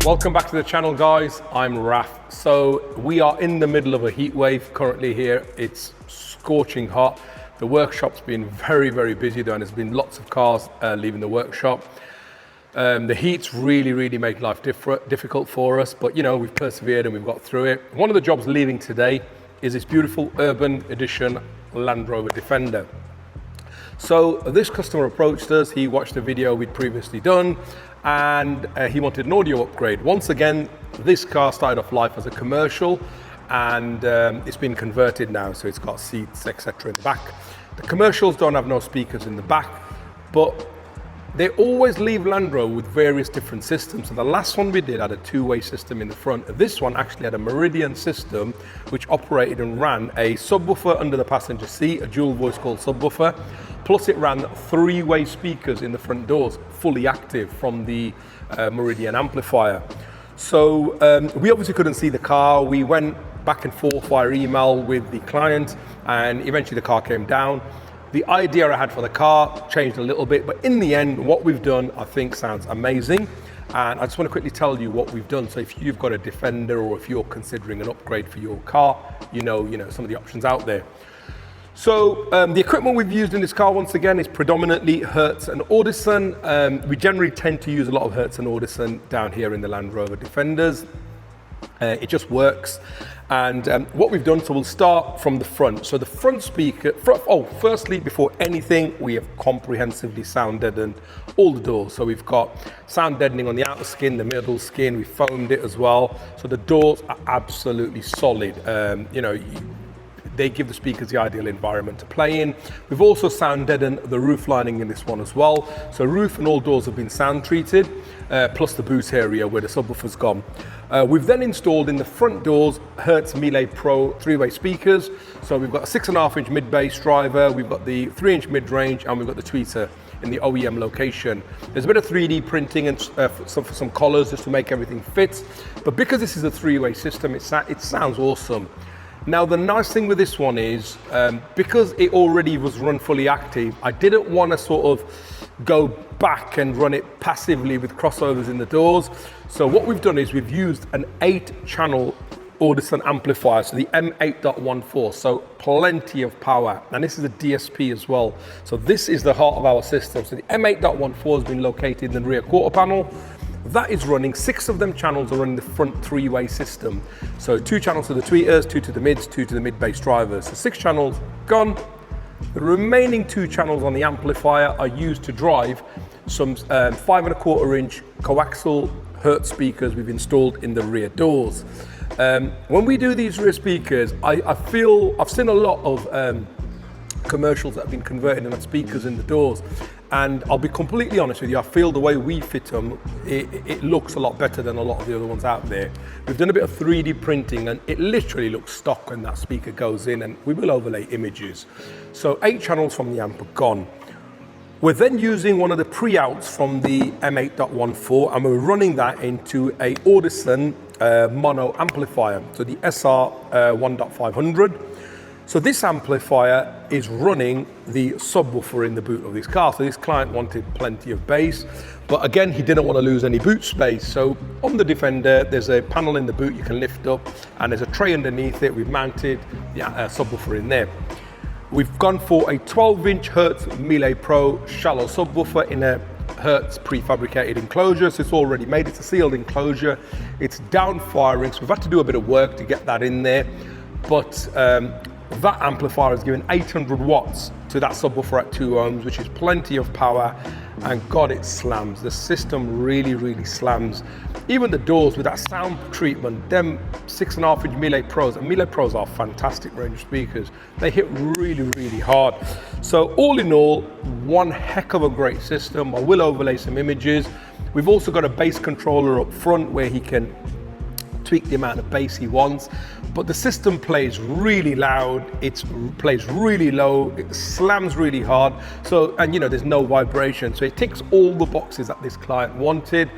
Welcome back to the channel, guys. I'm Raf. So we are in the middle of a heat wave currently here. It's scorching hot. The workshop's been very, very busy though, and there's been lots of cars leaving the workshop. The heat's really made life difficult for us, but you know, we've persevered and we've got through it. One of the jobs leaving today is this beautiful urban edition Land Rover Defender. So this customer approached us. He watched a video we'd previously done, and he wanted an audio upgrade. Once again, this car started off life as a commercial, and it's been converted now, so it's got seats, etc. in the back. The commercials don't have no speakers in the back, but they always leave Land Rover with various different systems. So the last one we did had a two-way system in the front. This one actually had a Meridian system, which operated and ran a subwoofer under the passenger seat, a dual voice called subwoofer, plus it ran three-way speakers in the front doors, fully active from the Meridian amplifier. So we obviously couldn't see the car. We went back and forth via email with the client, and eventually the car came down. The idea I had for the car changed a little bit, but in the end, what we've done, I think sounds amazing. And I just want to quickly tell you what we've done. So if you've got a Defender, or if you're considering an upgrade for your car, you know some of the options out there. So the equipment we've used in this car, once again, is predominantly Hertz and Audison. We generally tend to use a lot of Hertz and Audison down here in the Land Rover Defenders. It just works. And what we've done, so we'll start from the front. So the front speaker, firstly, before anything, we have comprehensively sound deadened all the doors. So we've got sound deadening on the outer skin, the middle skin, we foamed it as well. So the doors are absolutely solid. They give the speakers the ideal environment to play in. We've also sound deadened the roof lining in this one as well. So roof and all doors have been sound treated, plus the boot area where the subwoofer's gone. We've then installed in the front doors Hertz Mille Pro three-way speakers. So we've got a 6.5-inch mid-bass driver, we've got the 3-inch mid-range, and we've got the tweeter in the OEM location. There's a bit of 3D printing and some collars just to make everything fit. But because this is a three-way system, it sounds awesome. Now, the nice thing with this one is, because it already was run fully active, I didn't want to sort of go back and run it passively with crossovers in the doors. So what we've done is we've used an 8-channel Audison amplifier, so the M8.14, so plenty of power. And this is a DSP as well. So this is the heart of our system. So the M8.14 has been located in the rear quarter panel. That is running, 6 of them channels are running the front three-way system. So 2 channels to the tweeters, 2 to the mids, 2 to the mid-bass drivers. So 6 channels gone. The remaining 2 channels on the amplifier are used to drive some 5.25-inch coaxial Hertz speakers we've installed in the rear doors. When we do these rear speakers, I feel I've seen a lot of commercials that have been converted into speakers in the doors, and I'll be completely honest with you, I feel the way we fit them, it looks a lot better than a lot of the other ones out there. We've done a bit of 3D printing, and it literally looks stock when that speaker goes in, and we will overlay images. So 8 channels from the amp are gone. We're then using one of the pre-outs from the M8.14, and we're running that into a Audison mono amplifier, so the SR1.500. So this amplifier is running the subwoofer in the boot of this car. So this client wanted plenty of bass, but again, he didn't want to lose any boot space. So on the Defender, there's a panel in the boot you can lift up, and there's a tray underneath it. We've mounted the subwoofer in there. We've gone for a 12-inch Hertz Mille Pro shallow subwoofer in a Hertz prefabricated enclosure. So it's already made, it's a sealed enclosure. It's down firing, so we've had to do a bit of work to get that in there. But that amplifier has given 800 watts to that subwoofer at 2 ohms, which is plenty of power, and God, it slams. The system really slams. Even the doors with that sound treatment, them 6.5-inch Mille Pros, and Mille Pros are fantastic range speakers. They hit really hard. So all in all, one heck of a great system. I will overlay some images. We've also got a bass controller up front where he can tweak the amount of bass he wants, but the system plays really loud, it plays really low, it slams really hard, so, and there's no vibration, so it ticks all the boxes that this client wanted,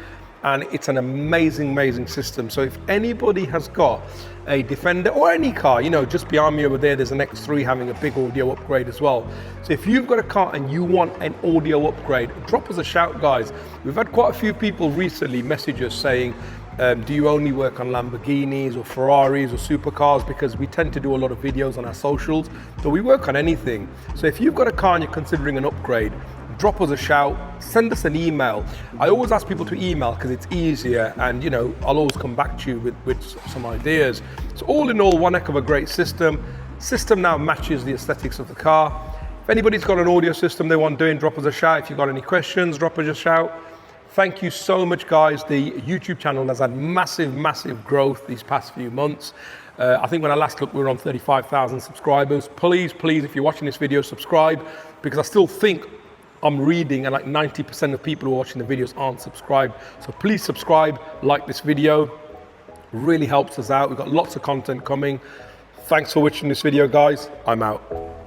and it's an amazing system. So if anybody has got a Defender or any car, just behind me over there's an X3 having a big audio upgrade as well. So if you've got a car and you want an audio upgrade, drop us a shout, guys. We've had quite a few people recently message us saying, Do you only work on Lamborghinis or Ferraris or supercars? Because we tend to do a lot of videos on our socials, so we work on anything. So if you've got a car and you're considering an upgrade, drop us a shout, send us an email. I always ask people to email because it's easier, and you know, I'll always come back to you with some ideas. So all in all, one heck of a great system. System now matches the aesthetics of the car. If anybody's got an audio system they want doing, drop us a shout. If you've got any questions, drop us a shout. Thank you so much, guys. The YouTube channel has had massive growth these past few months. I think when I last looked, we were on 35,000 subscribers. Please, if you're watching this video, subscribe, because I still think I'm reading and like 90% of people who are watching the videos aren't subscribed. So please subscribe, like this video. Really helps us out. We've got lots of content coming. Thanks for watching this video, guys. I'm out.